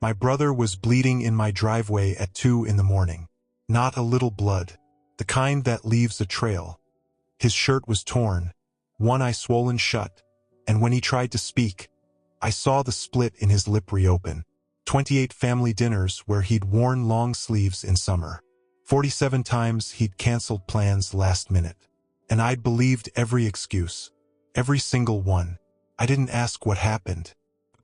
My brother was bleeding in my driveway at 2 in the morning. Not a little blood. The kind that leaves a trail. His shirt was torn, one eye swollen shut, and when he tried to speak, I saw the split in his lip reopen. 28 family dinners where he'd worn long sleeves in summer. 47 times he'd canceled plans last minute. And I'd believed every excuse. Every single one. I didn't ask what happened.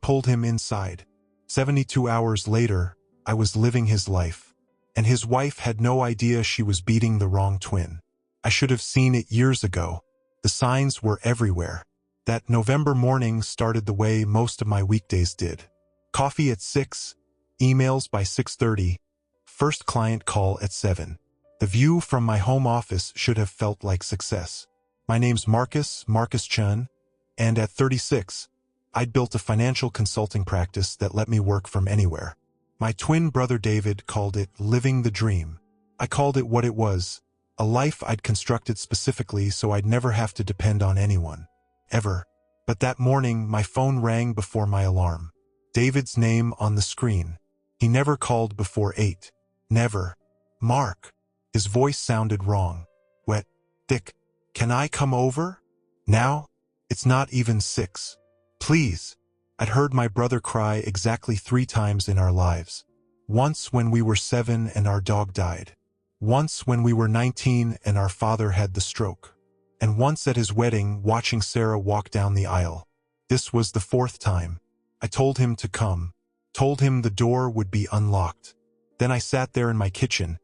Pulled him inside. 72 hours later, I was living his life. And his wife had no idea she was beating the wrong twin. I should have seen it years ago. The signs were everywhere. That November morning started the way most of my weekdays did. Coffee at 6, emails by 6:30, first client call at 7. The view from my home office should have felt like success. My name's Marcus Chun, and at 36, I'd built a financial consulting practice that let me work from anywhere. My twin brother David called it living the dream. I called it what it was, a life I'd constructed specifically so I'd never have to depend on anyone. Ever. But that morning, my phone rang before my alarm. David's name on the screen. He never called before 8. Never. Mark. His voice sounded wrong. Wet. Thick. Can I come over? Now? It's not even 6. Please. I'd heard my brother cry exactly 3 times in our lives. Once when we were 7 and our dog died. Once when we were 19 and our father had the stroke. And once at his wedding watching Sarah walk down the aisle. This was the 4th time. I told him to come. Told him the door would be unlocked. Then I sat there in my kitchen,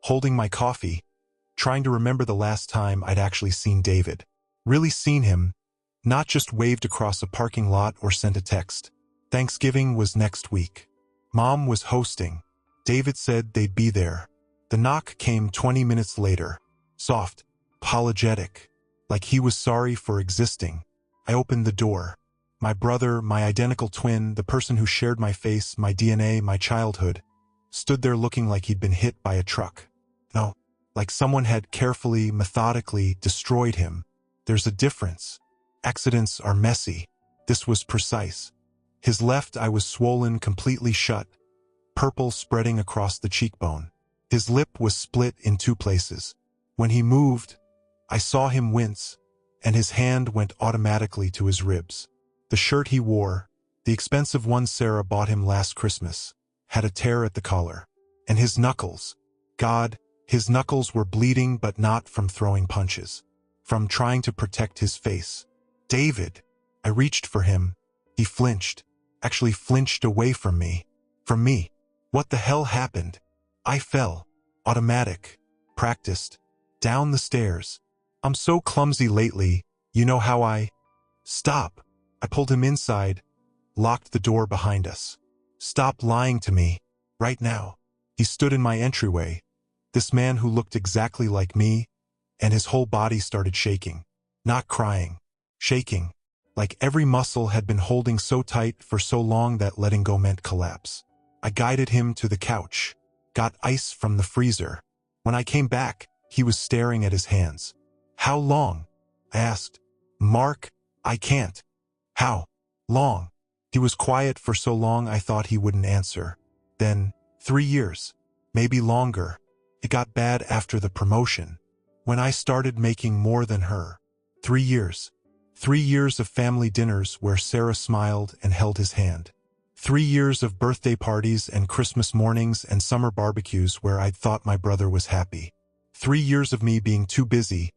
holding my coffee, trying to remember the last time I'd actually seen David. Really seen him, not just waved across a parking lot or sent a text. Thanksgiving was next week. Mom was hosting. David said they'd be there. The knock came 20 minutes later. Soft, apologetic, like he was sorry for existing. I opened the door. My brother, my identical twin, the person who shared my face, my DNA, my childhood, stood there looking like he'd been hit by a truck. No, like someone had carefully, methodically destroyed him. There's a difference. Accidents are messy. This was precise. His left eye was swollen completely shut, purple spreading across the cheekbone. His lip was split in 2 places. When he moved, I saw him wince, and his hand went automatically to his ribs. The shirt he wore, the expensive one Sarah bought him last Christmas, had a tear at the collar. And his knuckles. God, his knuckles were bleeding but not from throwing punches. From trying to protect his face. David. I reached for him. He flinched. Actually flinched away from me. From me. What the hell happened? I fell. Automatic. Practiced. Down the stairs. I'm so clumsy lately, you know how I... Stop. I pulled him inside, locked the door behind us. Stop lying to me. Right now. He stood in my entryway. This man who looked exactly like me, and his whole body started shaking. Not crying. Shaking. Like every muscle had been holding so tight for so long that letting go meant collapse. I guided him to the couch. Got ice from the freezer. When I came back, he was staring at his hands. How long? I asked. Mark, I can't. How long? He was quiet for so long I thought he wouldn't answer. Then, 3 years. Maybe longer. It got bad after the promotion. When I started making more than her. 3 years. 3 years of family dinners where Sarah smiled and held his hand. 3 years of birthday parties and Christmas mornings and summer barbecues where I'd thought my brother was happy. 3 years of me being too busy,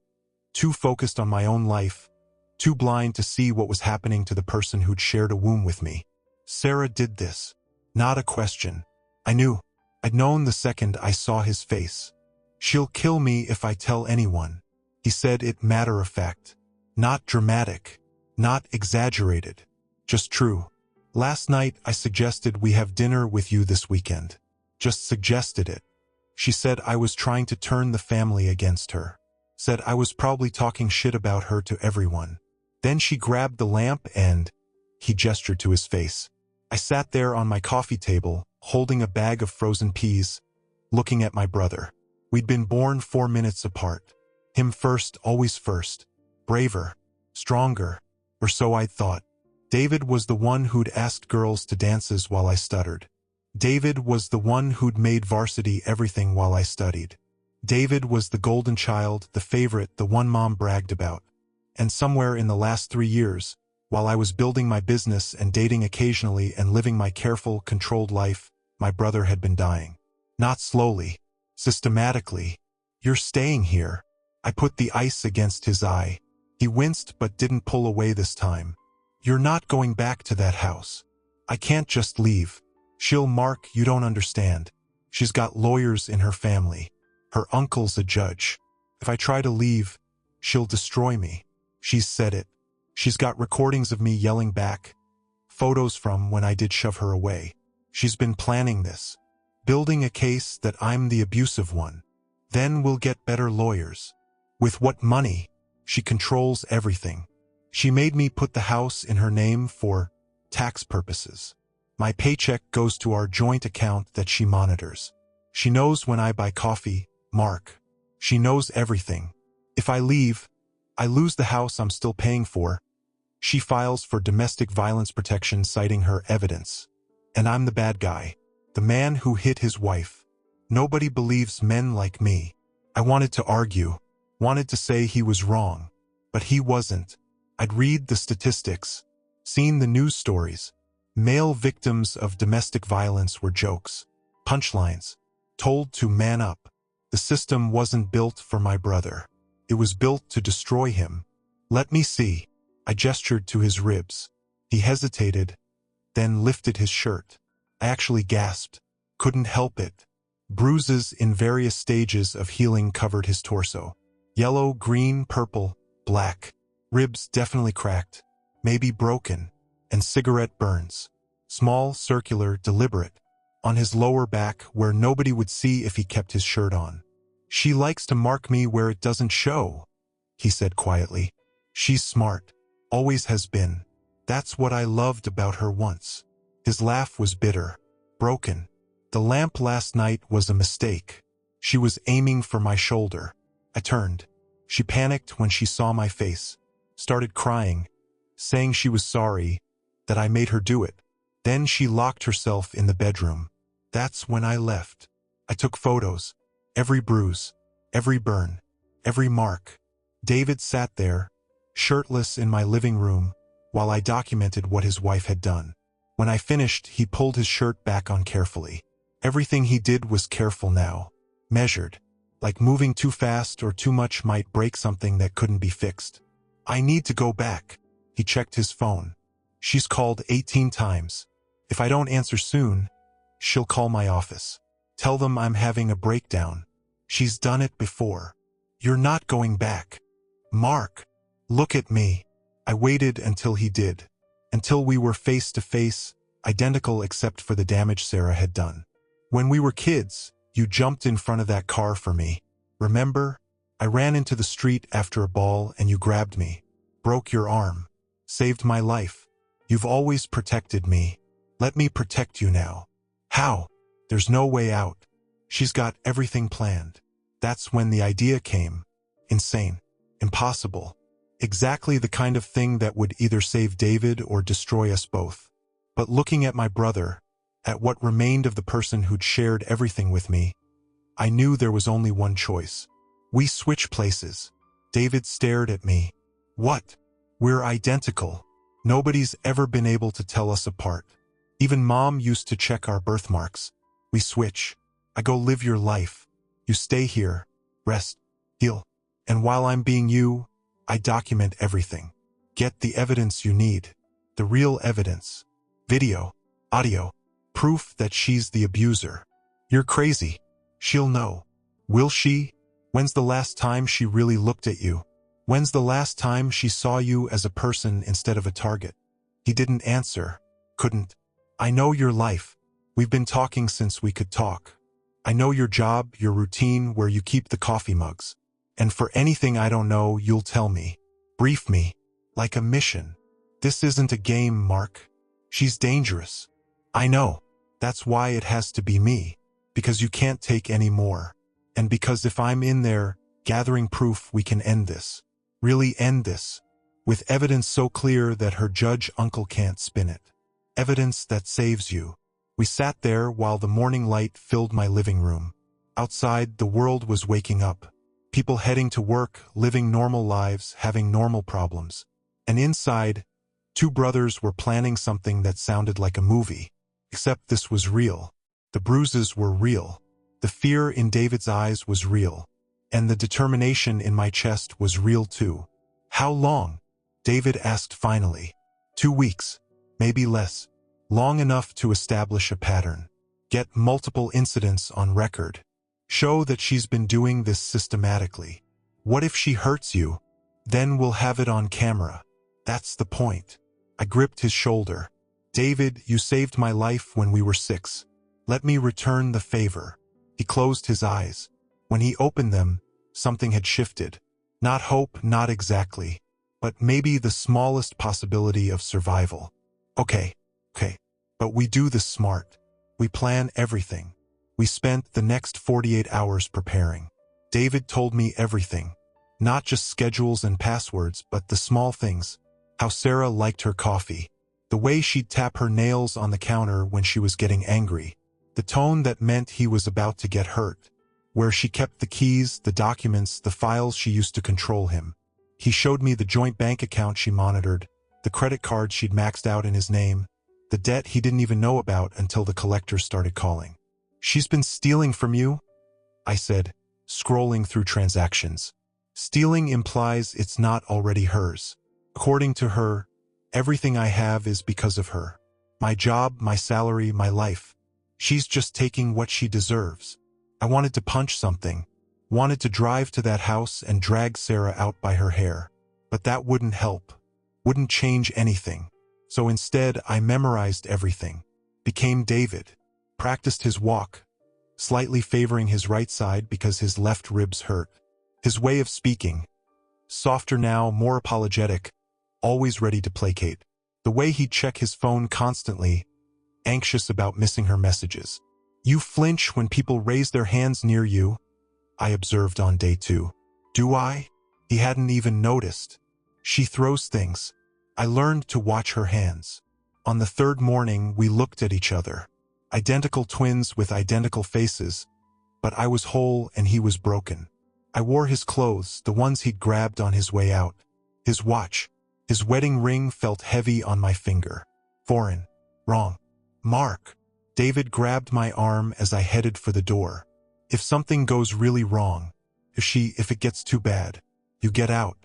too focused on my own life, too blind to see what was happening to the person who'd shared a womb with me. Sarah did this. Not a question. I knew. I'd known the second I saw his face. She'll kill me if I tell anyone. He said it matter of fact. Not dramatic. Not exaggerated. Just true. Last night I suggested we have dinner with you this weekend. Just suggested it. She said I was trying to turn the family against her. Said I was probably talking shit about her to everyone. Then she grabbed the lamp and... He gestured to his face. I sat there on my coffee table, holding a bag of frozen peas, looking at my brother. We'd been born 4 minutes apart. Him first, always first. Braver. Stronger. Or so I'd thought. David was the one who'd asked girls to dances while I stuttered. David was the one who'd made varsity everything while I studied. David was the golden child, the favorite, the one Mom bragged about. And somewhere in the last 3 years, while I was building my business and dating occasionally and living my careful, controlled life, my brother had been dying. Not slowly, systematically. "You're staying here." I put the ice against his eye. He winced but didn't pull away this time. "You're not going back to that house. I can't just leave. Mark, you don't understand. She's got lawyers in her family. Her uncle's a judge. If I try to leave, she'll destroy me." She's said it. She's got recordings of me yelling back. Photos from when I did shove her away. She's been planning this. Building a case that I'm the abusive one. Then we'll get better lawyers. With what money? She controls everything. She made me put the house in her name for tax purposes. My paycheck goes to our joint account that she monitors. She knows when I buy coffee, Mark. She knows everything. If I leave, I lose the house I'm still paying for. She files for domestic violence protection citing her evidence. And I'm the bad guy. The man who hit his wife. Nobody believes men like me. I wanted to argue. Wanted to say he was wrong. But he wasn't. I'd read the statistics. Seen the news stories. Male victims of domestic violence were jokes. Punchlines. Told to man up. The system wasn't built for my brother. It was built to destroy him. "Let me see." I gestured to his ribs. He hesitated, then lifted his shirt. I actually gasped. Couldn't help it. Bruises in various stages of healing covered his torso. Yellow, green, purple, black. Ribs definitely cracked, maybe broken, and cigarette burns. Small, circular, deliberate. On his lower back where nobody would see if he kept his shirt on. "She likes to mark me where it doesn't show," he said quietly. "She's smart. Always has been. That's what I loved about her once." His laugh was bitter. Broken. "The lamp last night was a mistake. She was aiming for my shoulder." I turned. She panicked when she saw my face. Started crying, saying she was sorry, that I made her do it. Then she locked herself in the bedroom. That's when I left. I took photos. Every bruise, every burn, every mark. David sat there, shirtless in my living room, while I documented what his wife had done. When I finished, he pulled his shirt back on carefully. Everything he did was careful now. Measured. Like moving too fast or too much might break something that couldn't be fixed. "I need to go back." He checked his phone. "She's called 18 times. If I don't answer soon, she'll call my office. Tell them I'm having a breakdown. She's done it before. You're not going back. Mark, look at me." I waited until he did. Until we were face to face, identical except for the damage Sarah had done. "When we were kids, you jumped in front of that car for me. Remember? I ran into the street after a ball and you grabbed me. Broke your arm. Saved my life. You've always protected me. Let me protect you now." "How?" "There's no way out. She's got everything planned." That's when the idea came. Insane. Impossible. Exactly the kind of thing that would either save David or destroy us both. But looking at my brother, at what remained of the person who'd shared everything with me, I knew there was only one choice. We switch places. David stared at me. "What? We're identical. Nobody's ever been able to tell us apart. Even Mom used to check our birthmarks. We switch. I go live your life. You stay here. Rest. Heal. And while I'm being you, I document everything. Get the evidence you need. The real evidence. Video. Audio. Proof that she's the abuser. You're crazy. She'll know. Will she? When's the last time she really looked at you? When's the last time she saw you as a person instead of a target?" He didn't answer. Couldn't. "I know your life. We've been talking since we could talk. I know your job, your routine, where you keep the coffee mugs. And for anything I don't know, you'll tell me. Brief me. Like a mission. This isn't a game, Mark. She's dangerous. I know. That's why it has to be me. Because you can't take any more. And because if I'm in there, gathering proof, we can end this. Really end this. With evidence so clear that her judge uncle can't spin it. Evidence that saves you. We sat there while the morning light filled my living room. Outside, the world was waking up. People heading to work, living normal lives, having normal problems. And inside, two brothers were planning something that sounded like a movie. Except this was real. The bruises were real. The fear in David's eyes was real. And the determination in my chest was real too. How long? David asked finally. 2 weeks. Maybe less. Long enough to establish a pattern. Get multiple incidents on record. Show that she's been doing this systematically. What if she hurts you? Then we'll have it on camera. That's the point. I gripped his shoulder. David, you saved my life when we were 6. Let me return the favor. He closed his eyes. When he opened them, something had shifted. Not hope, not exactly, but maybe the smallest possibility of survival. Okay. But we do this smart. We plan everything. We spent the next 48 hours preparing. David told me everything. Not just schedules and passwords, but the small things. How Sarah liked her coffee. The way she'd tap her nails on the counter when she was getting angry. The tone that meant he was about to get hurt. Where she kept the keys, the documents, the files she used to control him. He showed me the joint bank account she monitored, the credit cards she'd maxed out in his name, the debt he didn't even know about until the collectors started calling. She's been stealing from you? I said, scrolling through transactions. Stealing implies it's not already hers. According to her, everything I have is because of her. My job, my salary, my life. She's just taking what she deserves. I wanted to punch something. Wanted to drive to that house and drag Sarah out by her hair. But that wouldn't help. Wouldn't change anything. So instead, I memorized everything. Became David. Practiced his walk. Slightly favoring his right side because his left ribs hurt. His way of speaking. Softer now, more apologetic. Always ready to placate. The way he'd check his phone constantly. Anxious about missing her messages. You flinch when people raise their hands near you, I observed on day 2. Do I? He hadn't even noticed. She throws things. I learned to watch her hands. On the 3rd morning, we looked at each other. Identical twins with identical faces, but I was whole and he was broken. I wore his clothes, the ones he'd grabbed on his way out. His watch. His wedding ring felt heavy on my finger. Foreign. Wrong. Mark. David grabbed my arm as I headed for the door. If something goes really wrong, if it gets too bad, you get out.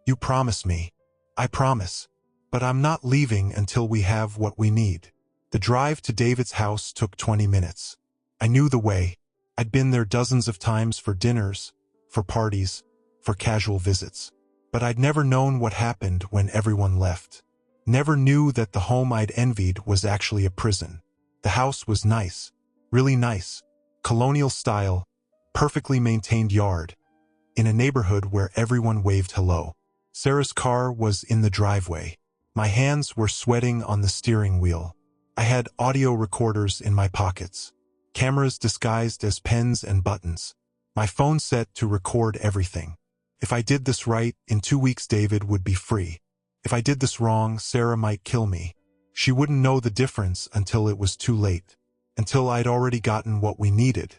You promise me. I promise. But I'm not leaving until we have what we need. The drive to David's house took 20 minutes. I knew the way. I'd been there dozens of times for dinners, for parties, for casual visits. But I'd never known what happened when everyone left. Never knew that the home I'd envied was actually a prison. The house was nice. Really nice. Colonial style, perfectly maintained yard. In a neighborhood where everyone waved hello. Sarah's car was in the driveway. My hands were sweating on the steering wheel. I had audio recorders in my pockets. Cameras disguised as pens and buttons. My phone set to record everything. If I did this right, in 2 weeks David would be free. If I did this wrong, Sarah might kill me. She wouldn't know the difference until it was too late. Until I'd already gotten what we needed.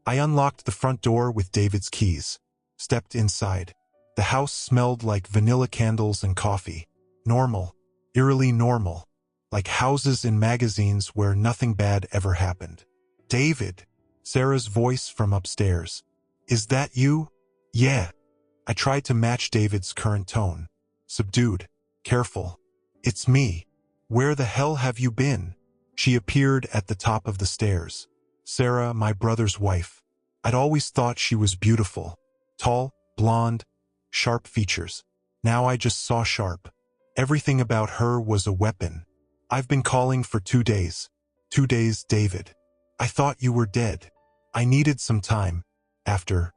I unlocked the front door with David's keys. Stepped inside. The house smelled like vanilla candles and coffee. Normal. Eerily normal. Like houses in magazines where nothing bad ever happened. David. Sarah's voice from upstairs. Is that you? Yeah. I tried to match David's current tone. Subdued. Careful. It's me. Where the hell have you been? She appeared at the top of the stairs. Sarah, my brother's wife. I'd always thought she was beautiful. Tall, blonde, sharp features. Now I just saw sharp. Everything about her was a weapon. I've been calling for 2 days. 2 days, David. I thought you were dead. I needed some time. After.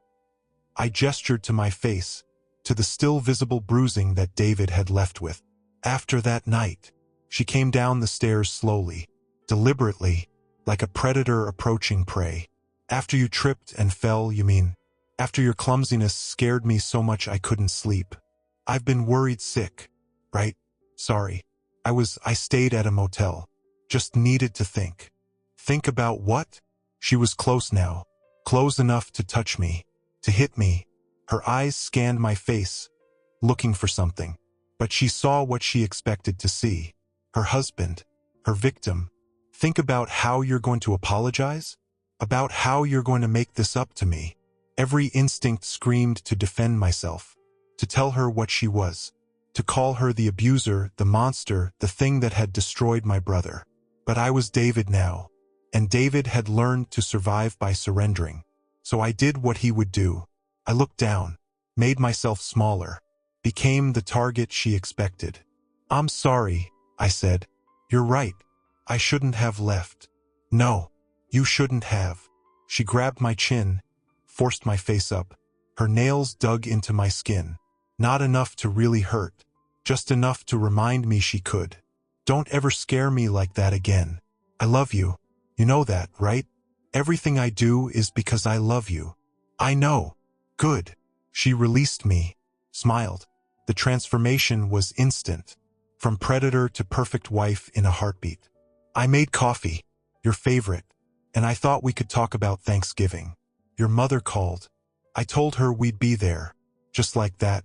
I gestured to my face, to the still visible bruising that David had left with. After that night. She came down the stairs slowly, deliberately, like a predator approaching prey. After you tripped and fell, you mean? After your clumsiness scared me so much I couldn't sleep. I've been worried sick. Right? Sorry. I stayed at a motel. Just needed to think. Think about what? She was close now, close enough to touch me, to hit me. Her eyes scanned my face, looking for something. But she saw what she expected to see. Her husband, her victim. Think about how you're going to apologize? About how you're going to make this up to me. Every instinct screamed to defend myself, to tell her what she was, to call her the abuser, the monster, the thing that had destroyed my brother. But I was David now, and David had learned to survive by surrendering. So I did what he would do. I looked down, made myself smaller, became the target she expected. I'm sorry, I said. You're right. I shouldn't have left. No, you shouldn't have. She grabbed my chin, forced my face up. Her nails dug into my skin. Not enough to really hurt, just enough to remind me she could. Don't ever scare me like that again. I love you. You know that, right? Everything I do is because I love you. I know. Good. She released me, smiled. The transformation was instant. From predator to perfect wife in a heartbeat. I made coffee, your favorite, and I thought we could talk about Thanksgiving. Your mother called. I told her we'd be there. Just like that.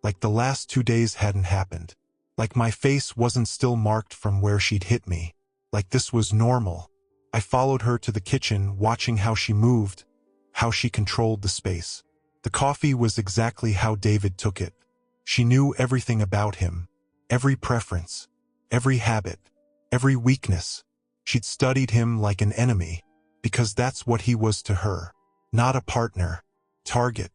Like the last 2 days hadn't happened. Like my face wasn't still marked from where she'd hit me. Like this was normal. I followed her to the kitchen, watching how she moved, how she controlled the space. The coffee was exactly how David took it. She knew everything about him. Every preference. Every habit. Every weakness. She'd studied him like an enemy, because that's what he was to her. Not a partner. Target.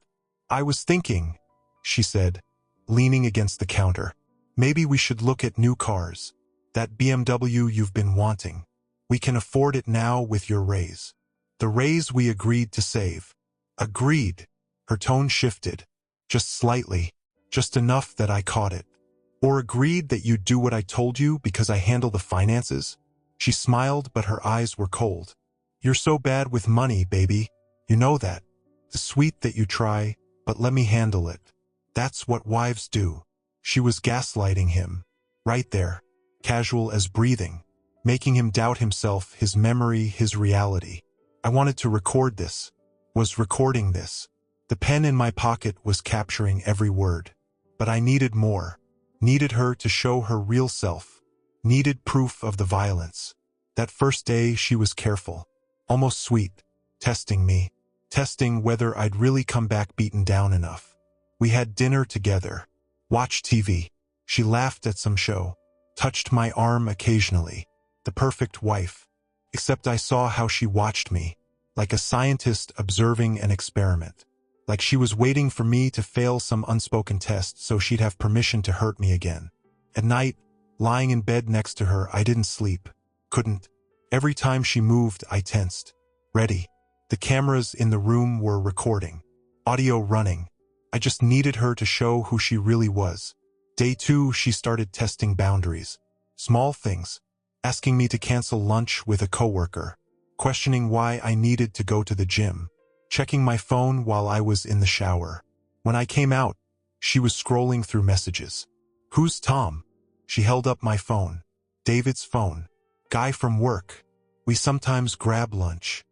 I was thinking, she said, leaning against the counter. Maybe we should look at new cars. That BMW you've been wanting. We can afford it now with your raise. The raise we agreed to save. Agreed. Her tone shifted. Just slightly. Just enough that I caught it. Or agreed that you'd do what I told you because I handle the finances? She smiled, but her eyes were cold. You're so bad with money, baby. You know that. The sweet that you try, but let me handle it. That's what wives do. She was gaslighting him. Right there. Casual as breathing. Making him doubt himself, his memory, his reality. I wanted to record this. Was recording this. The pen in my pocket was capturing every word. But I needed more. Needed her to show her real self. Needed proof of the violence. That first day she was careful. Almost sweet. Testing me. Testing whether I'd really come back beaten down enough. We had dinner together. Watched TV. She laughed at some show. Touched my arm occasionally. The perfect wife. Except I saw how she watched me. Like a scientist observing an experiment. Like she was waiting for me to fail some unspoken test so she'd have permission to hurt me again. At night, lying in bed next to her, I didn't sleep. Couldn't. Every time she moved, I tensed. Ready. The cameras in the room were recording. Audio running. I just needed her to show who she really was. Day 2, she started testing boundaries. Small things. Asking me to cancel lunch with a coworker. Questioning why I needed to go to the gym. Checking my phone while I was in the shower. When I came out, she was scrolling through messages. Who's Tom? She held up my phone. David's phone. Guy from work. We sometimes grab lunch.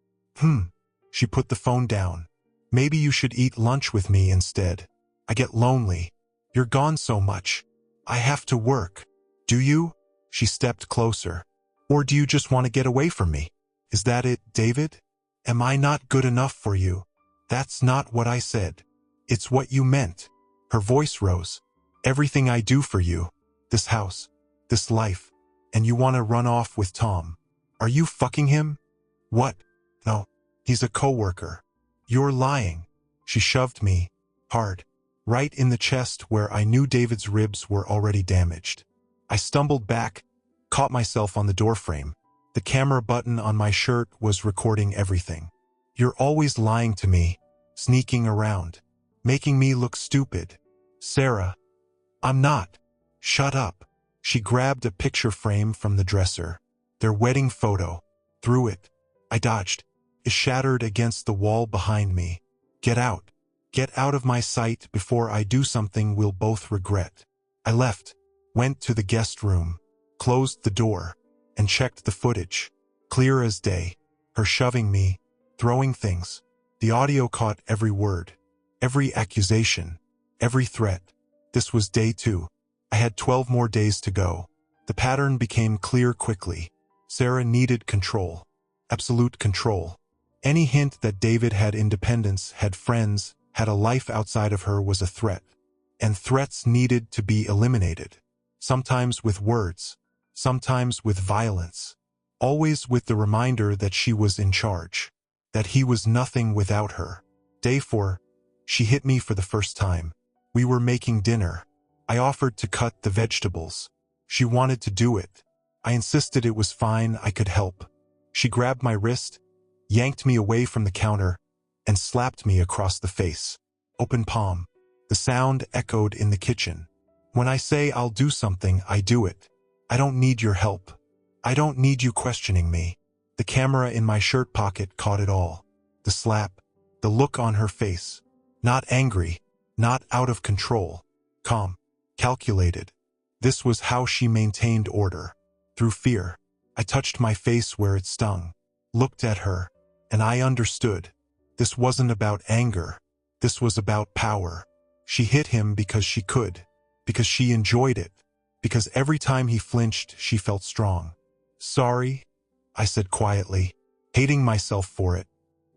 She put the phone down. Maybe you should eat lunch with me instead. I get lonely. You're gone so much. I have to work. Do you? She stepped closer. Or do you just want to get away from me? Is that it, David? Am I not good enough for you? That's not what I said. It's what you meant. Her voice rose. Everything I do for you. This house. This life. And you want to run off with Tom. Are you fucking him? What? No. He's a coworker. You're lying. She shoved me. Hard. Right in the chest where I knew David's ribs were already damaged. I stumbled back, caught myself on the doorframe. The camera button on my shirt was recording everything. You're always lying to me, sneaking around, making me look stupid. Sarah. I'm not. Shut up. She grabbed a picture frame from the dresser. Their wedding photo. Threw it. I dodged. It shattered against the wall behind me. Get out. Get out of my sight before I do something we'll both regret. I left, went to the guest room, closed the door, and checked the footage. Clear as day. her shoving me, throwing things. The audio caught every word, every accusation, every threat. This was day 2. I had 12 more days to go. The pattern became clear quickly. Sarah needed control. Absolute control. Any hint that David had independence, had friends, had a life outside of her was a threat. And threats needed to be eliminated. Sometimes with words. Sometimes with violence. Always with the reminder that she was in charge. That he was nothing without her. Day 4. She hit me for the first time. We were making dinner. I offered to cut the vegetables. She wanted to do it. I insisted it was fine, I could help. She grabbed my wrist, yanked me away from the counter, and slapped me across the face. Open palm. The sound echoed in the kitchen. When I say I'll do something, I do it. I don't need your help. I don't need you questioning me. The camera in my shirt pocket caught it all. The slap, the look on her face. Not angry, not out of control. Calm, calculated. This was how she maintained order. Through fear. I touched my face where it stung. Looked at her. And I understood. This wasn't about anger. This was about power. She hit him because she could. Because she enjoyed it. Because every time he flinched, she felt strong. Sorry, I said quietly, hating myself for it.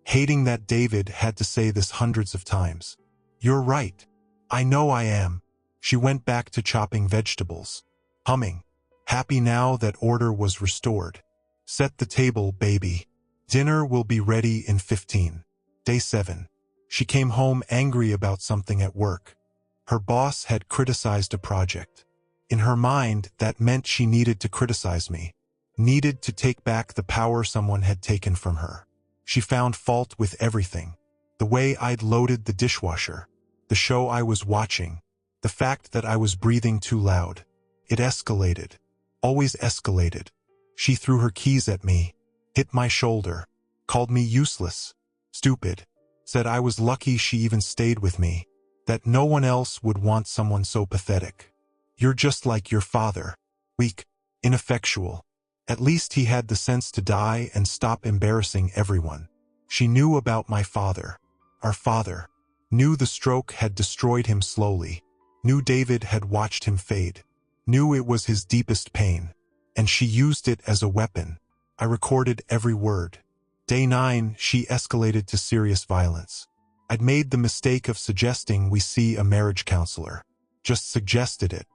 Hating that David had to say this hundreds of times. You're right. I know I am. She went back to chopping vegetables. Humming. Happy now that order was restored. Set the table, baby. Dinner will be ready in 15. Day 7. She came home angry about something at work. Her boss had criticized a project. In her mind, that meant she needed to criticize me. Needed to take back the power someone had taken from her. She found fault with everything. The way I'd loaded the dishwasher. The show I was watching. The fact that I was breathing too loud. It escalated. Always escalated. She threw her keys at me. Hit my shoulder. Called me useless. Stupid. Said I was lucky she even stayed with me. That no one else would want someone so pathetic. You're just like your father. Weak. Ineffectual. At least he had the sense to die and stop embarrassing everyone. She knew about my father. Our father. Knew the stroke had destroyed him slowly. Knew David had watched him fade. Knew it was his deepest pain. And she used it as a weapon. I recorded every word. Day 9, she escalated to serious violence. I'd made the mistake of suggesting we see a marriage counselor. Just suggested it.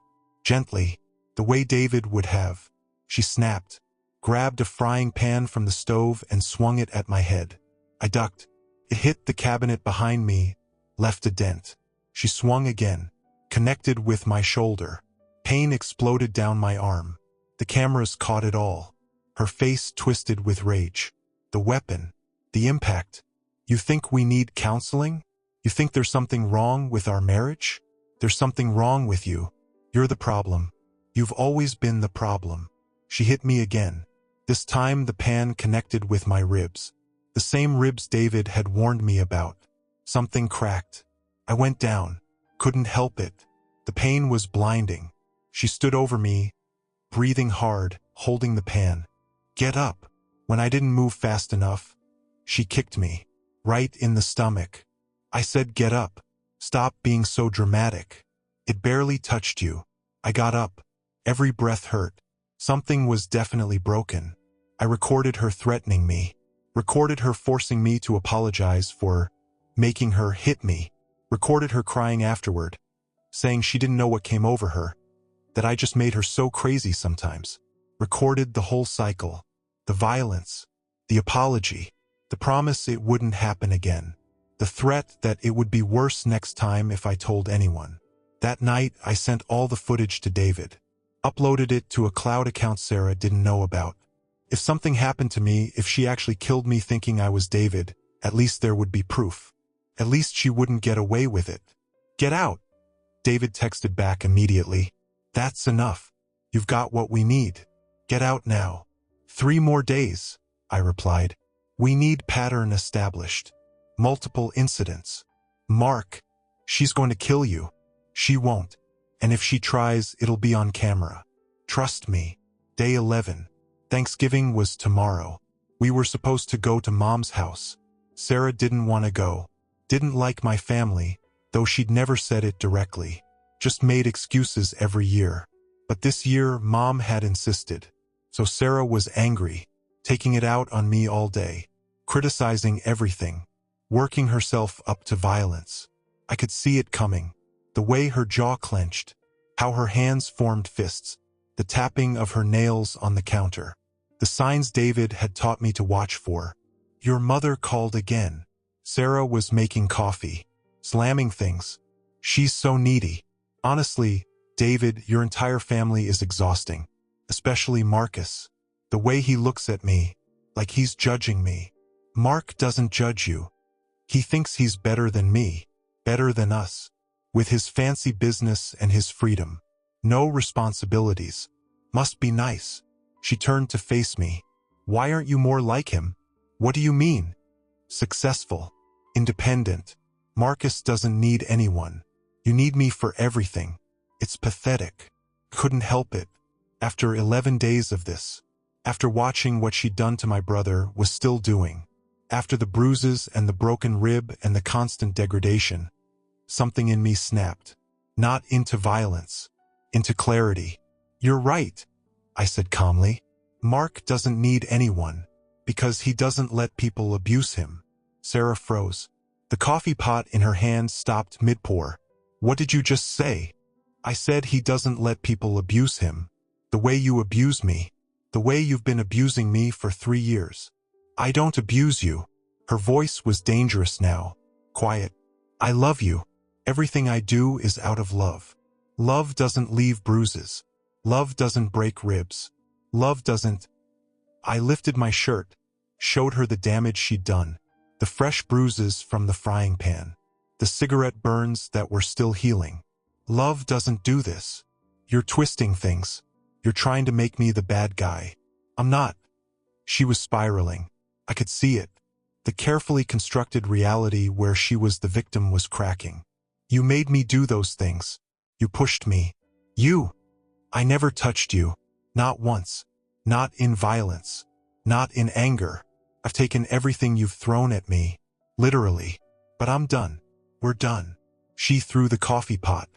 Gently, the way David would have. She snapped, grabbed a frying pan from the stove and swung it at my head. I ducked. It hit the cabinet behind me, left a dent. She swung again, connected with my shoulder. Pain exploded down my arm. The cameras caught it all. Her face twisted with rage. The weapon. The impact. You think we need counseling? You think there's something wrong with our marriage? There's something wrong with you. You're the problem. You've always been the problem. She hit me again. This time the pan connected with my ribs. The same ribs David had warned me about. Something cracked. I went down. Couldn't help it. The pain was blinding. She stood over me, breathing hard, holding the pan. Get up. When I didn't move fast enough, she kicked me. Right in the stomach. I said get up. Stop being so dramatic. It barely touched you. I got up. Every breath hurt. Something was definitely broken. I recorded her threatening me. Recorded her forcing me to apologize for making her hit me. Recorded her crying afterward, saying she didn't know what came over her, that I just made her so crazy sometimes. Recorded the whole cycle. The violence. The apology. The promise it wouldn't happen again. The threat that it would be worse next time if I told anyone. That night, I sent all the footage to David. Uploaded it to a cloud account Sarah didn't know about. If something happened to me, if she actually killed me thinking I was David, at least there would be proof. At least she wouldn't get away with it. Get out. David texted back immediately. That's enough. You've got what we need. Get out now. 3 more days, I replied. We need pattern established. Multiple incidents. Mark, she's going to kill you. She won't. And if she tries, it'll be on camera. Trust me. Day 11. Thanksgiving was tomorrow. We were supposed to go to Mom's house. Sarah didn't want to go. Didn't like my family, though she'd never said it directly. Just made excuses every year. But this year, Mom had insisted. So Sarah was angry, taking it out on me all day, criticizing everything, working herself up to violence. I could see it coming. The way her jaw clenched, how her hands formed fists, the tapping of her nails on the counter. The signs David had taught me to watch for. Your mother called again. Sarah was making coffee, slamming things. She's so needy. Honestly, David, your entire family is exhausting. Especially Marcus. The way he looks at me, like he's judging me. Mark doesn't judge you. He thinks he's better than me, better than us. With his fancy business and his freedom. No responsibilities. Must be nice. She turned to face me. Why aren't you more like him? What do you mean? Successful. Independent. Marcus doesn't need anyone. You need me for everything. It's pathetic. Couldn't help it. After 11 days of this. After watching what she'd done to my brother, was still doing. After the bruises and the broken rib and the constant degradation. Something in me snapped. Not into violence. Into clarity. You're right, I said calmly. Mark doesn't need anyone. Because he doesn't let people abuse him. Sarah froze. The coffee pot in her hand stopped mid-pour. What did you just say? I said he doesn't let people abuse him. The way you abuse me. The way you've been abusing me for 3 years. I don't abuse you. Her voice was dangerous now. Quiet. I love you. Everything I do is out of love. Love doesn't leave bruises. Love doesn't break ribs. Love doesn't... I lifted my shirt, showed her the damage she'd done, the fresh bruises from the frying pan, the cigarette burns that were still healing. Love doesn't do this. You're twisting things. You're trying to make me the bad guy. I'm not. She was spiraling. I could see it. The carefully constructed reality where she was the victim was cracking. You made me do those things. You pushed me. You. I never touched you. Not once. Not in violence. Not in anger. I've taken everything you've thrown at me. Literally. But I'm done. We're done. She threw the coffee pot.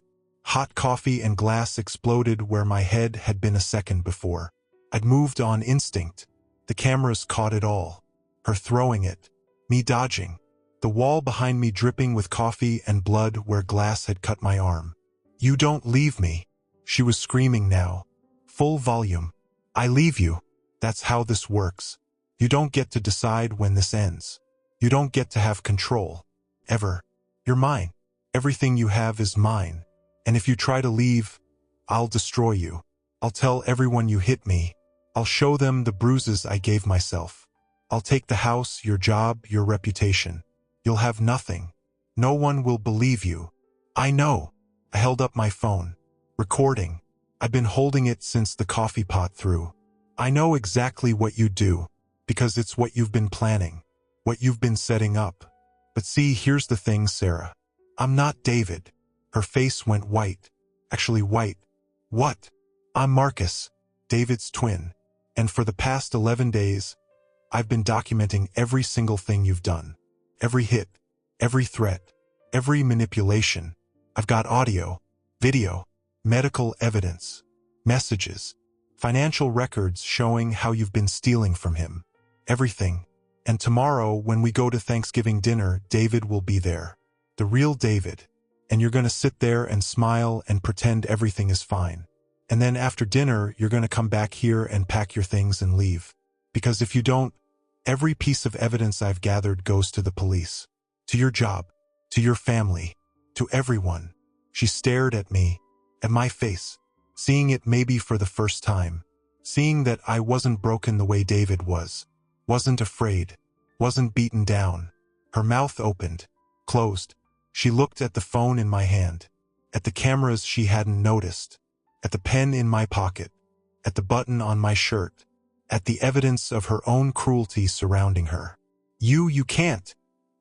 Hot coffee and glass exploded where my head had been a second before. I'd moved on instinct. The cameras caught it all. Her throwing it. Me dodging. The wall behind me dripping with coffee and blood where glass had cut my arm. You don't leave me. She was screaming now. Full volume. I leave you. That's how this works. You don't get to decide when this ends. You don't get to have control. Ever. You're mine. Everything you have is mine. And if you try to leave, I'll destroy you. I'll tell everyone you hit me. I'll show them the bruises I gave myself. I'll take the house, your job, your reputation. You'll have nothing. No one will believe you. I know. I held up my phone. Recording. I've been holding it since the coffee pot threw. I know exactly what you do, because it's what you've been planning, what you've been setting up. But see, here's the thing, Sarah. I'm not David. Her face went white. Actually white. What? I'm Marcus, David's twin. And for the past 11 days, I've been documenting every single thing you've done. Every hit, every threat, every manipulation. I've got audio, video, medical evidence, messages, financial records showing how you've been stealing from him. Everything. And tomorrow, when we go to Thanksgiving dinner, David will be there. The real David. And you're going to sit there and smile and pretend everything is fine. And then after dinner, you're going to come back here and pack your things and leave. Because if you don't, every piece of evidence I've gathered goes to the police. To your job. To your family. To everyone. She stared at me. At my face. Seeing it maybe for the first time. Seeing that I wasn't broken the way David was. Wasn't afraid. Wasn't beaten down. Her mouth opened. Closed. She looked at the phone in my hand. At the cameras she hadn't noticed. At the pen in my pocket. At the button on my shirt. At the evidence of her own cruelty surrounding her. You can't.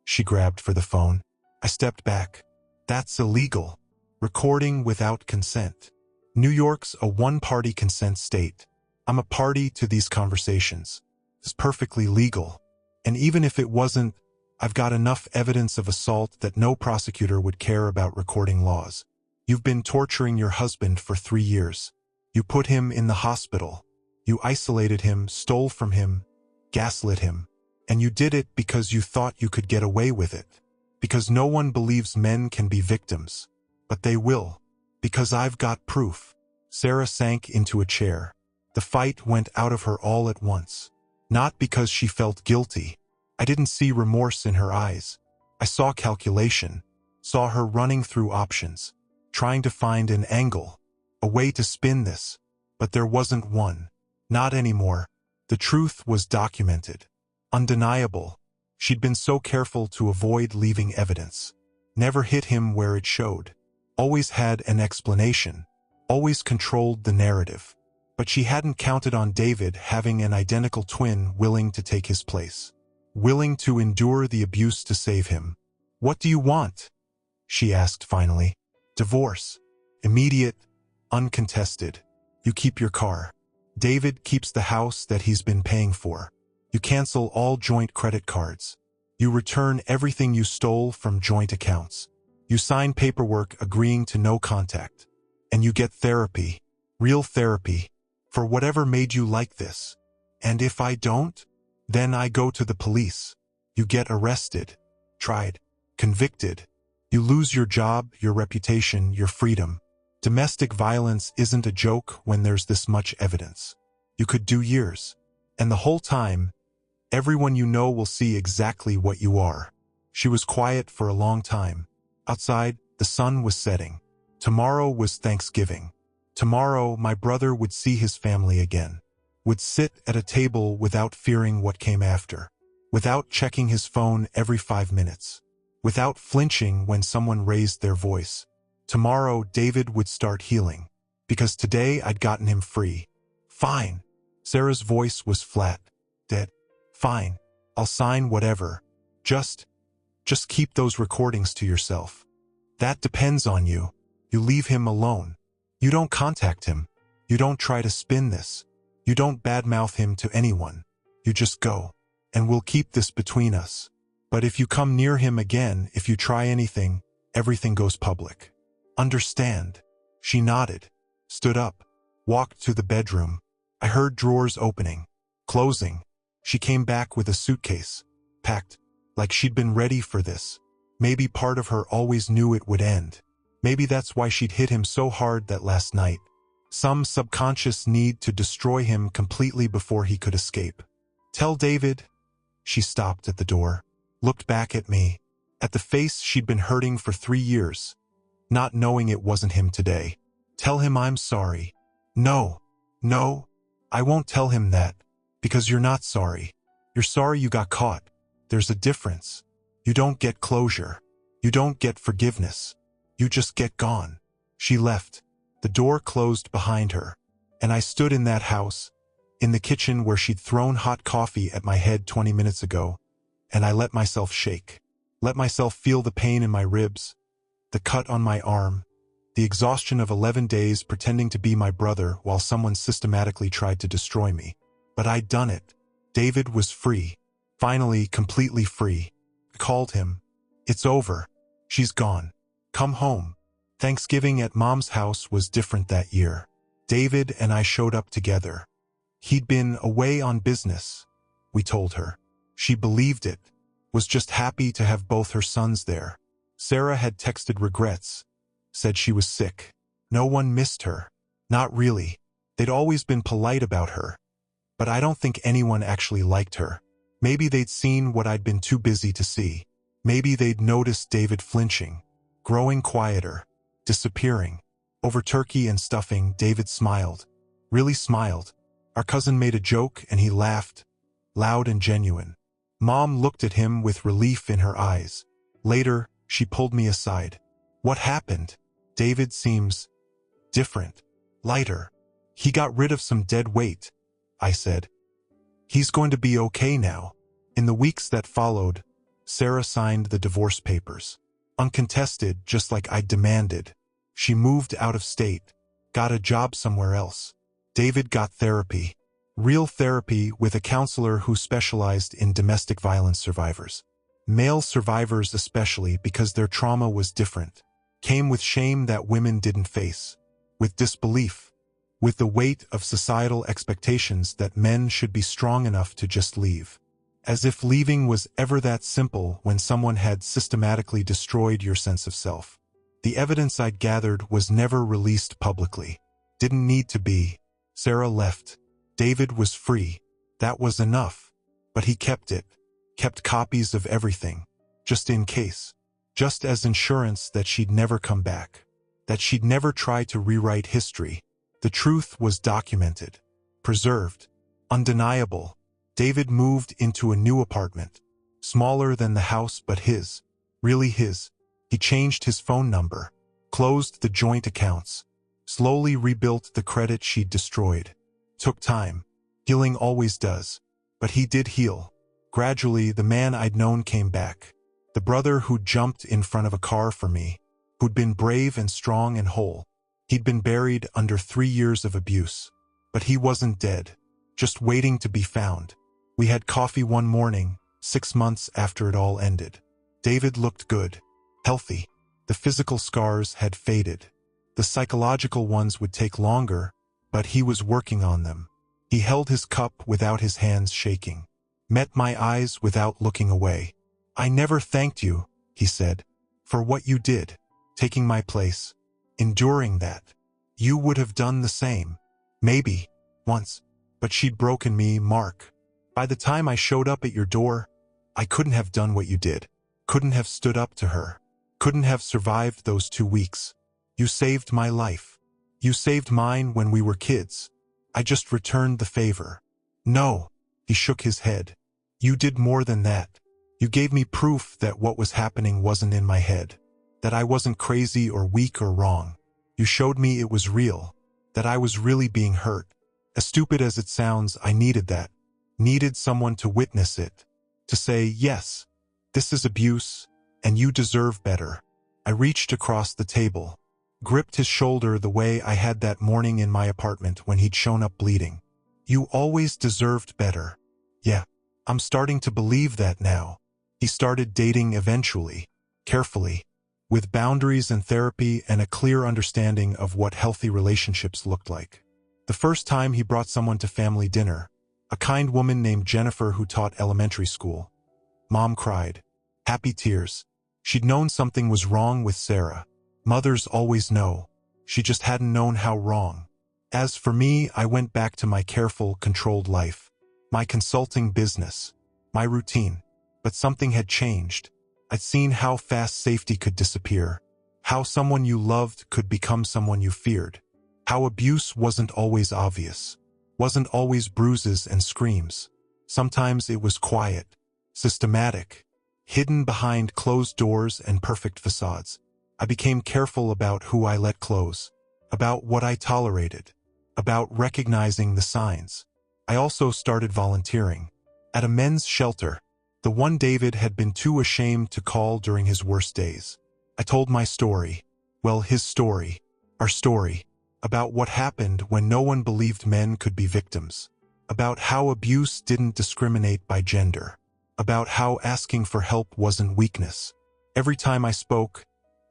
She grabbed for the phone. I stepped back. That's illegal. Recording without consent. New York's a one-party consent state. I'm a party to these conversations. It's perfectly legal. And even if it wasn't, I've got enough evidence of assault that no prosecutor would care about recording laws. You've been torturing your husband for 3 years. You put him in the hospital. You isolated him, stole from him, gaslit him. And you did it because you thought you could get away with it. Because no one believes men can be victims. But they will. Because I've got proof. Sarah sank into a chair. The fight went out of her all at once. Not because she felt guilty. I didn't see remorse in her eyes. I saw calculation. Saw her running through options. Trying to find an angle. A way to spin this. But there wasn't one. Not anymore. The truth was documented. Undeniable. She'd been so careful to avoid leaving evidence. Never hit him where it showed. Always had an explanation. Always controlled the narrative. But she hadn't counted on David having an identical twin willing to take his place. Willing to endure the abuse to save him. "What do you want?" she asked finally. "Divorce. Immediate. Uncontested. You keep your car. David keeps the house that he's been paying for. You cancel all joint credit cards. You return everything you stole from joint accounts. You sign paperwork agreeing to no contact. And you get therapy. Real therapy. For whatever made you like this. And if I don't? Then I go to the police. You get arrested. Tried. Convicted. You lose your job, your reputation, your freedom. Domestic violence isn't a joke when there's this much evidence. You could do years. And the whole time, everyone you know will see exactly what you are." She was quiet for a long time. Outside, the sun was setting. Tomorrow was Thanksgiving. Tomorrow, my brother would see his family again. Would sit at a table without fearing what came after. Without checking his phone every 5 minutes. Without flinching when someone raised their voice. Tomorrow, David would start healing. Because today I'd gotten him free. "Fine." Sarah's voice was flat. Dead. "Fine. I'll sign whatever. Just keep those recordings to yourself. That depends on you. You leave him alone. You don't contact him. You don't try to spin this. You don't badmouth him to anyone. You just go. And we'll keep this between us. But if you come near him again, if you try anything, everything goes public. Understand?" She nodded. Stood up. Walked to the bedroom. I heard drawers opening. Closing. She came back with a suitcase. Packed. Like she'd been ready for this. Maybe part of her always knew it would end. Maybe that's why she'd hit him so hard that last night. Some subconscious need to destroy him completely before he could escape. "Tell David." She stopped at the door. Looked back at me. At the face she'd been hurting for 3 years. Not knowing it wasn't him today. "Tell him I'm sorry." No. I won't tell him that. Because you're not sorry. You're sorry you got caught. There's a difference. You don't get closure. You don't get forgiveness. You just get gone. She left. The door closed behind her. And I stood in that house, in the kitchen where she'd thrown hot coffee at my head 20 minutes ago, and I let myself shake. Let myself feel the pain in my ribs, the cut on my arm, the exhaustion of 11 days pretending to be my brother while someone systematically tried to destroy me. But I'd done it. David was free. Finally, completely free. I called him. "It's over. She's gone. Come home." Thanksgiving at Mom's house was different that year. David and I showed up together. He'd been away on business, we told her. She believed it, was just happy to have both her sons there. Sarah had texted regrets, said she was sick. No one missed her. Not really. They'd always been polite about her. But I don't think anyone actually liked her. Maybe they'd seen what I'd been too busy to see. Maybe they'd noticed David flinching, growing quieter, disappearing. Over turkey and stuffing, David smiled. Really smiled. Our cousin made a joke and he laughed, loud and genuine. Mom looked at him with relief in her eyes. Later, she pulled me aside. "What happened? David seems different, lighter. He got rid of some dead weight," I said. "He's going to be okay now." In the weeks that followed, Sarah signed the divorce papers. Uncontested, just like I'd demanded. She moved out of state, got a job somewhere else. David got therapy. Real therapy with a counselor who specialized in domestic violence survivors. Male survivors especially, because their trauma was different, came with shame that women didn't face, with disbelief, with the weight of societal expectations that men should be strong enough to just leave. As if leaving was ever that simple when someone had systematically destroyed your sense of self. The evidence I'd gathered was never released publicly. Didn't need to be. Sarah left. David was free. That was enough. But he kept it. Kept copies of everything. Just in case. Just as insurance that she'd never come back. That she'd never try to rewrite history. The truth was documented. Preserved. Undeniable. David moved into a new apartment. Smaller than the house, but his. Really his. He changed his phone number. Closed the joint accounts. Slowly rebuilt the credit she'd destroyed. Took time. Healing always does. But he did heal. Gradually, the man I'd known came back. The brother who'd jumped in front of a car for me. Who'd been brave and strong and whole. He'd been buried under 3 years of abuse. But he wasn't dead. Just waiting to be found. We had coffee one morning, 6 months after it all ended. David looked good. Healthy. The physical scars had faded. The psychological ones would take longer, but he was working on them. He held his cup without his hands shaking. Met my eyes without looking away. "I never thanked you," he said, "for what you did. Taking my place. Enduring that. You would have done the same. Maybe. Once. But she'd broken me, Mark. By the time I showed up at your door, I couldn't have done what you did. Couldn't have stood up to her. Couldn't have survived those 2 weeks. You saved my life. You saved mine when we were kids. I just returned the favor." "No," he shook his head. "You did more than that. You gave me proof that what was happening wasn't in my head. That I wasn't crazy or weak or wrong. You showed me it was real. That I was really being hurt. As stupid as it sounds, I needed that. Needed someone to witness it. To say, yes, this is abuse, and you deserve better." I reached across the table. Gripped his shoulder the way I had that morning in my apartment when he'd shown up bleeding. "You always deserved better." "Yeah, I'm starting to believe that now." He started dating eventually. Carefully. With boundaries and therapy and a clear understanding of what healthy relationships looked like. The first time he brought someone to family dinner. A kind woman named Jennifer who taught elementary school. Mom cried. Happy tears. She'd known something was wrong with Sarah. Mothers always know. She just hadn't known how wrong. As for me, I went back to my careful, controlled life. My consulting business. My routine. But something had changed. I'd seen how fast safety could disappear. How someone you loved could become someone you feared. How abuse wasn't always obvious. Wasn't always bruises and screams. Sometimes it was quiet. Systematic. Hidden behind closed doors and perfect facades. I became careful about who I let close. About what I tolerated. About recognizing the signs. I also started volunteering. At a men's shelter. The one David had been too ashamed to call during his worst days. I told my story. Well, his story. Our story. About what happened when no one believed men could be victims. About how abuse didn't discriminate by gender. About how asking for help wasn't weakness. Every time I spoke,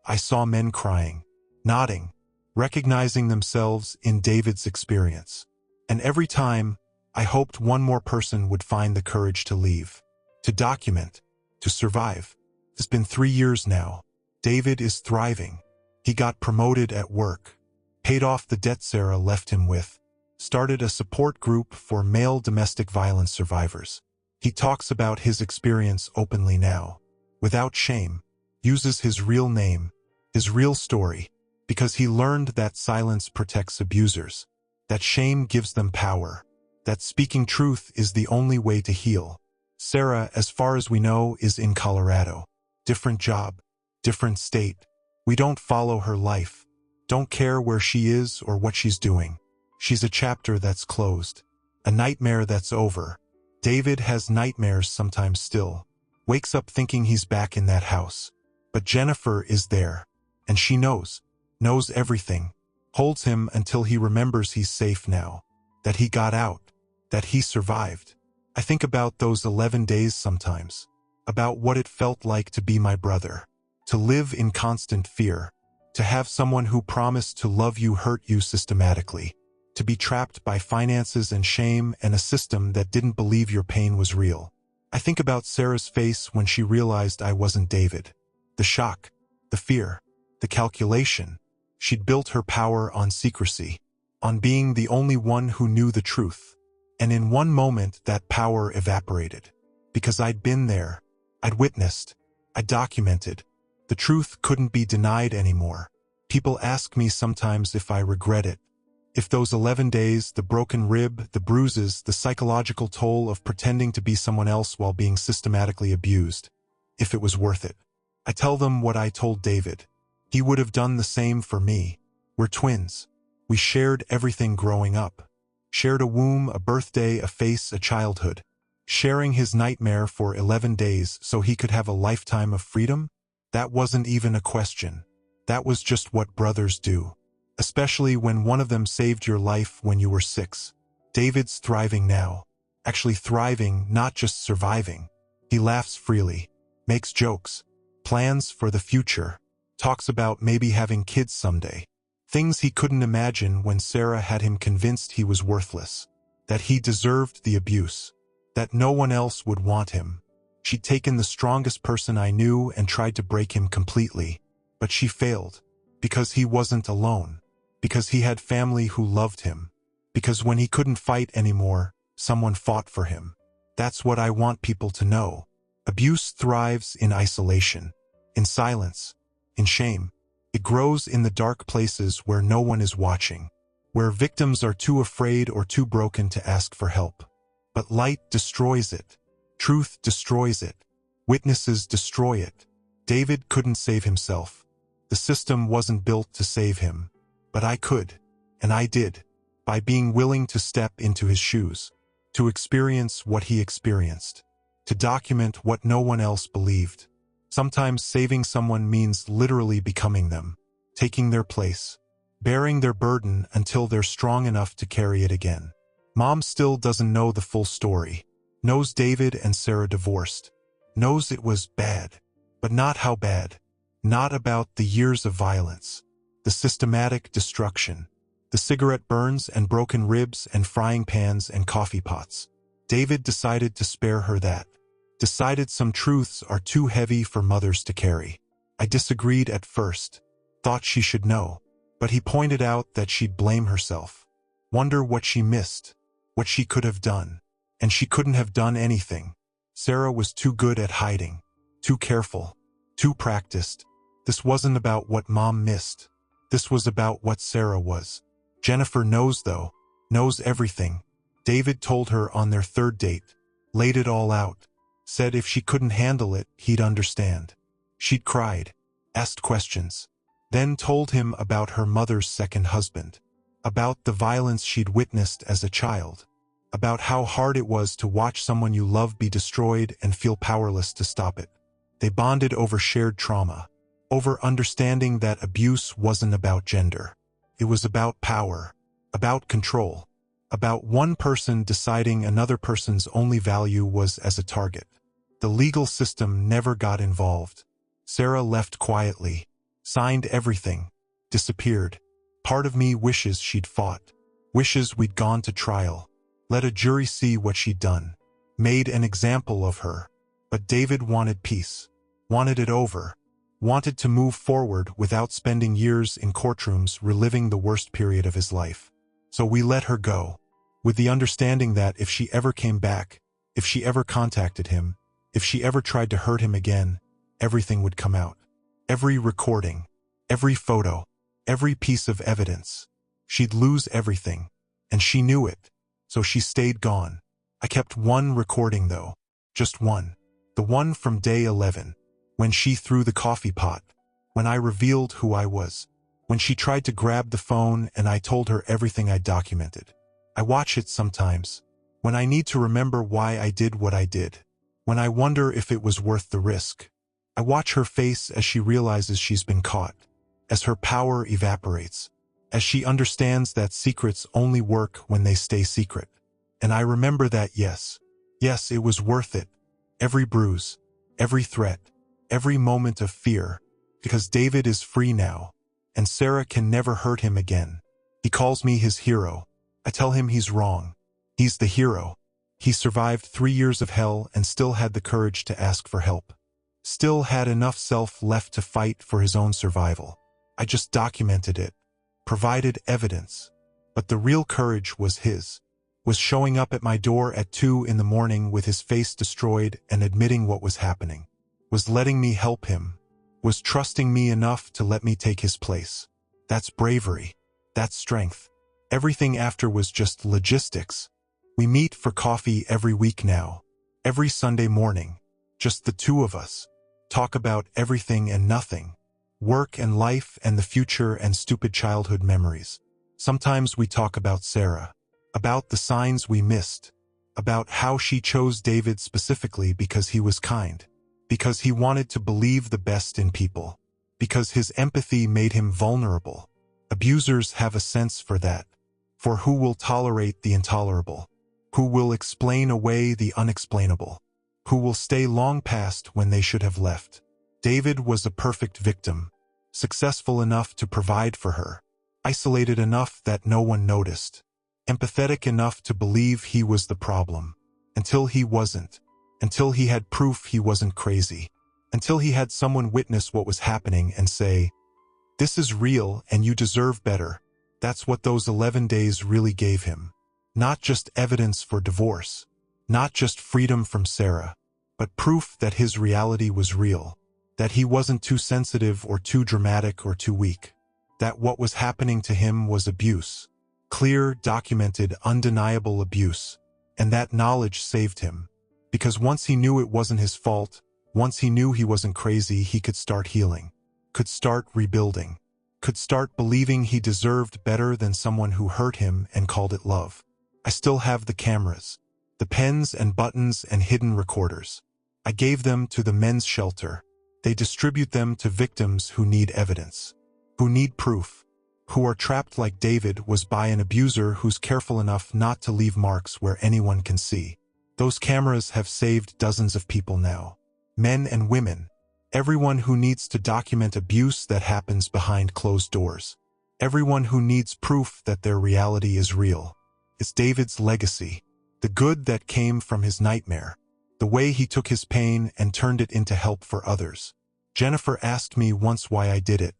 I saw men crying, nodding, recognizing themselves in David's experience. And every time, I hoped one more person would find the courage to leave. To document, to survive. It's been 3 years now. David is thriving. He got promoted at work. Paid off the debt Sarah left him with. Started a support group for male domestic violence survivors. He talks about his experience openly now. Without shame. Uses his real name. His real story. Because he learned that silence protects abusers. That shame gives them power. That speaking truth is the only way to heal. Sarah, as far as we know, is in Colorado. Different job. Different state. We don't follow her life. Don't care where she is or what she's doing. She's a chapter that's closed. A nightmare that's over. David has nightmares sometimes still. Wakes up thinking he's back in that house. But Jennifer is there. And she knows. Knows everything. Holds him until he remembers he's safe now. That he got out. that he survived. I think about those 11 days sometimes, about what it felt like to be my brother, to live in constant fear, to have someone who promised to love you hurt you systematically, to be trapped by finances and shame and a system that didn't believe your pain was real. I think about Sarah's face when she realized I wasn't David. The shock, the fear, the calculation. She'd built her power on secrecy, on being the only one who knew the truth. And in one moment that power evaporated. Because I'd been there, I'd witnessed, I'd documented. The truth couldn't be denied anymore. People ask me sometimes if I regret it. If those 11 days, the broken rib, the bruises, the psychological toll of pretending to be someone else while being systematically abused, if it was worth it. I tell them what I told David. He would have done the same for me. We're twins. We shared everything growing up. Shared a womb, a birthday, a face, a childhood. Sharing his nightmare for 11 days so he could have a lifetime of freedom? That wasn't even a question. That was just what brothers do. Especially when one of them saved your life when you were 6. David's thriving now. Actually thriving, not just surviving. He laughs freely, makes jokes, plans for the future, talks about maybe having kids someday. Things he couldn't imagine when Sarah had him convinced he was worthless, that he deserved the abuse, that no one else would want him. She'd taken the strongest person I knew and tried to break him completely, but she failed, because he wasn't alone, because he had family who loved him, because when he couldn't fight anymore, someone fought for him. That's what I want people to know. Abuse thrives in isolation, in silence, in shame. It grows in the dark places where no one is watching, where victims are too afraid or too broken to ask for help. But light destroys it. Truth destroys it. Witnesses destroy it. David couldn't save himself. The system wasn't built to save him. But I could, and I did, by being willing to step into his shoes, to experience what he experienced, to document what no one else believed. Sometimes saving someone means literally becoming them, taking their place, bearing their burden until they're strong enough to carry it again. Mom still doesn't know the full story, knows David and Sarah divorced, knows it was bad, but not how bad, not about the years of violence, the systematic destruction, the cigarette burns and broken ribs and frying pans and coffee pots. David decided to spare her that. Decided some truths are too heavy for mothers to carry. I disagreed at first, thought she should know, but he pointed out that she'd blame herself, wonder what she missed, what she could have done, and she couldn't have done anything. Sarah was too good at hiding, too careful, too practiced. This wasn't about what Mom missed. This was about what Sarah was. Jennifer knows though, knows everything. David told her on their 3rd date, laid it all out. Said if she couldn't handle it, he'd understand. She'd cried, asked questions, then told him about her mother's 2nd husband, about the violence she'd witnessed as a child, about how hard it was to watch someone you love be destroyed and feel powerless to stop it. They bonded over shared trauma, over understanding that abuse wasn't about gender. It was about power, about control, about one person deciding another person's only value was as a target. The legal system never got involved. Sarah left quietly, signed everything, disappeared. Part of me wishes she'd fought, wishes we'd gone to trial, let a jury see what she'd done, made an example of her. But David wanted peace, wanted it over, wanted to move forward without spending years in courtrooms reliving the worst period of his life. So we let her go, with the understanding that if she ever came back, if she ever contacted him, if she ever tried to hurt him again, everything would come out. Every recording, every photo, every piece of evidence. She'd lose everything, and she knew it, so she stayed gone. I kept one recording though, just one. The one from day 11, when she threw the coffee pot, when I revealed who I was, when she tried to grab the phone and I told her everything I'd documented. I watch it sometimes, when I need to remember why I did what I did. When I wonder if it was worth the risk. I watch her face as she realizes she's been caught, as her power evaporates, as she understands that secrets only work when they stay secret. And I remember that, yes. Yes, it was worth it. Every bruise, every threat, every moment of fear, because David is free now, and Sarah can never hurt him again. He calls me his hero. I tell him he's wrong. He's the hero. He survived 3 years of hell and still had the courage to ask for help. Still had enough self left to fight for his own survival. I just documented it, provided evidence. But the real courage was his. Was showing up at my door at 2 in the morning with his face destroyed and admitting what was happening. Was letting me help him. Was trusting me enough to let me take his place. That's bravery. That's strength. Everything after was just logistics. We meet for coffee every week now. Every Sunday morning. Just the two of us. Talk about everything and nothing. Work and life and the future and stupid childhood memories. Sometimes we talk about Sarah. About the signs we missed. About how she chose David specifically because he was kind. Because he wanted to believe the best in people. Because his empathy made him vulnerable. Abusers have a sense for that. For who will tolerate the intolerable? Who will explain away the unexplainable? Who will stay long past when they should have left? David was a perfect victim. Successful enough to provide for her. Isolated enough that no one noticed. Empathetic enough to believe he was the problem. Until he wasn't. Until he had proof he wasn't crazy. Until he had someone witness what was happening and say, "This is real and you deserve better." That's what those 11 days really gave him. Not just evidence for divorce. Not just freedom from Sarah. But proof that his reality was real. That he wasn't too sensitive or too dramatic or too weak. That what was happening to him was abuse. Clear, documented, undeniable abuse. And that knowledge saved him. Because once he knew it wasn't his fault, once he knew he wasn't crazy, he could start healing. Could start rebuilding. Could start believing he deserved better than someone who hurt him and called it love. I still have the cameras. The pens and buttons and hidden recorders. I gave them to the men's shelter. They distribute them to victims who need evidence. Who need proof. Who are trapped like David was by an abuser who's careful enough not to leave marks where anyone can see. Those cameras have saved dozens of people now. Men and women. Everyone who needs to document abuse that happens behind closed doors. Everyone who needs proof that their reality is real. It's David's legacy. The good that came from his nightmare. The way he took his pain and turned it into help for others. Jennifer asked me once why I did it.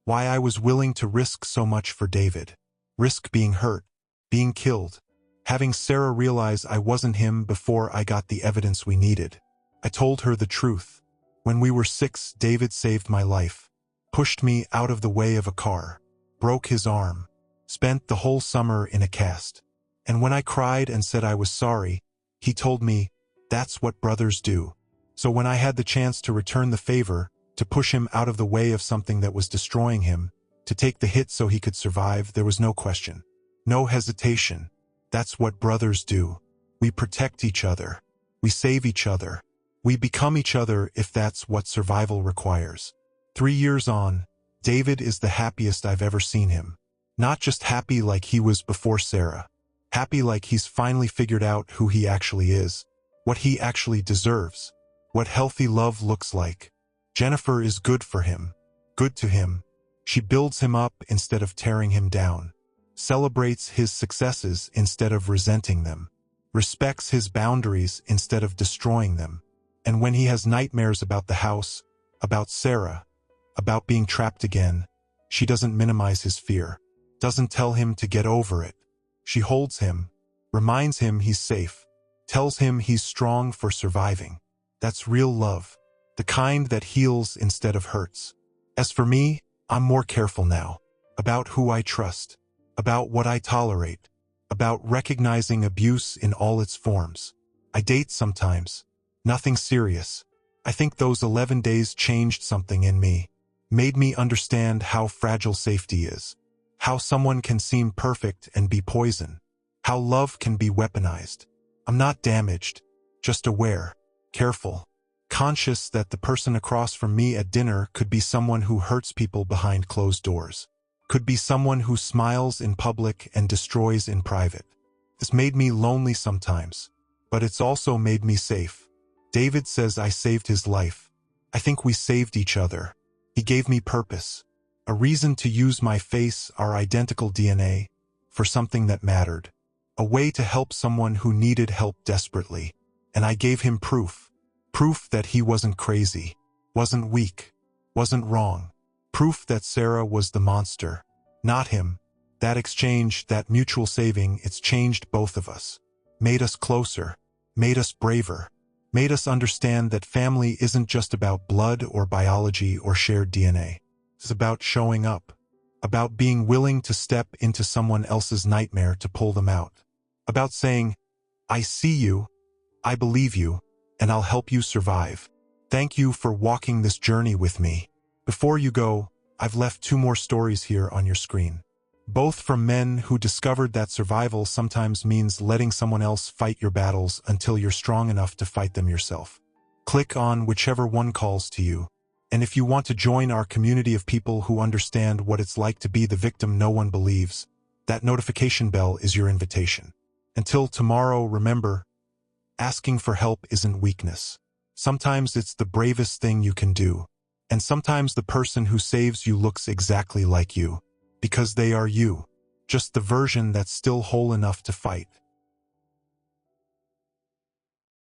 Why I was willing to risk so much for David. Risk being hurt. Being killed. Having Sarah realize I wasn't him before I got the evidence we needed. I told her the truth. When we were 6, David saved my life. Pushed me out of the way of a car. Broke his arm. Spent the whole summer in a cast. And when I cried and said I was sorry, he told me, "That's what brothers do." So when I had the chance to return the favor, to push him out of the way of something that was destroying him, to take the hit so he could survive, there was no question. No hesitation. That's what brothers do. We protect each other. We save each other. We become each other if that's what survival requires. 3 years on, David is the happiest I've ever seen him. Not just happy like he was before Sarah. Happy like he's finally figured out who he actually is. What he actually deserves. What healthy love looks like. Jennifer is good for him. Good to him. She builds him up instead of tearing him down. Celebrates his successes instead of resenting them. Respects his boundaries instead of destroying them. And when he has nightmares about the house, about Sarah, about being trapped again, she doesn't minimize his fear. Doesn't tell him to get over it. She holds him. Reminds him he's safe. Tells him he's strong for surviving. That's real love. The kind that heals instead of hurts. As for me, I'm more careful now. About who I trust. About what I tolerate. About recognizing abuse in all its forms. I date sometimes. Nothing serious. I think those 11 days changed something in me. Made me understand how fragile safety is. How someone can seem perfect and be poison. How love can be weaponized. I'm not damaged. Just aware. Careful. Conscious that the person across from me at dinner could be someone who hurts people behind closed doors. Could be someone who smiles in public and destroys in private. It's made me lonely sometimes, but it's also made me safe. David says I saved his life. I think we saved each other. He gave me purpose, a reason to use my face, our identical DNA, for something that mattered, a way to help someone who needed help desperately. And I gave him proof that he wasn't crazy, wasn't weak, wasn't wrong, proof that Sarah was the monster, not him. That exchange, that mutual saving, it's changed both of us, made us closer, made us braver, made us understand that family isn't just about blood or biology or shared DNA. It's about showing up, about being willing to step into someone else's nightmare to pull them out, about saying, I see you, I believe you, and I'll help you survive. Thank you for walking this journey with me. Before you go, I've left 2 more stories here on your screen. Both from men who discovered that survival sometimes means letting someone else fight your battles until you're strong enough to fight them yourself. Click on whichever one calls to you. And if you want to join our community of people who understand what it's like to be the victim no one believes, that notification bell is your invitation. Until tomorrow, remember, asking for help isn't weakness. Sometimes it's the bravest thing you can do. And sometimes the person who saves you looks exactly like you. Because they are you, just the version that's still whole enough to fight.